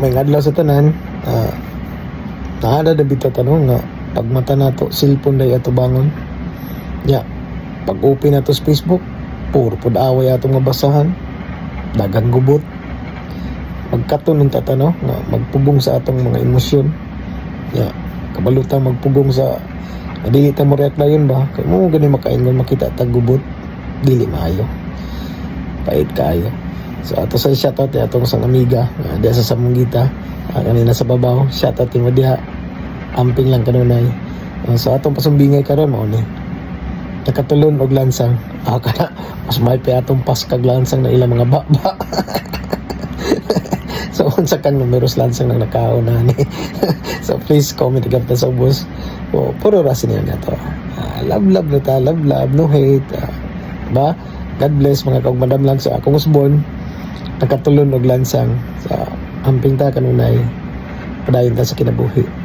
may adlaw sa tanan, naada na bitaw tanong nga pag mata nato cellphone day ato bangon. Ya, pag open nato sa Facebook, puro pud away atong mabasahan. Dagang gubot. Magkaton ng tatano nga magpugong sa atong mga emosyon. Ya, kabalutang magpugong sa dili ta mo react dayon ba? Kay mo gani makaingon makita tag gubot, dili maayo. Pait kayo. So ato sa shoutout atong sang amiga diya sa Samungita, kanina sa babaw, shoutout mo diha. Amping lang kanunay. So atong pasumbingay karon mao ni nakatulon og lansang. Kana mas may pa atong pas kag lansang na ilang mga baba. So unsa kang numeros lansang nang nakaon na ni. So please comment agad ta sa ubos. Puro rasin niya nato. Love na ta, love no hate. Ba? God bless mga kaugmadam lang sa akong usbon. Nakatulon og lansang sa amping ta kanunay. Padayon ta sa kinabuhi.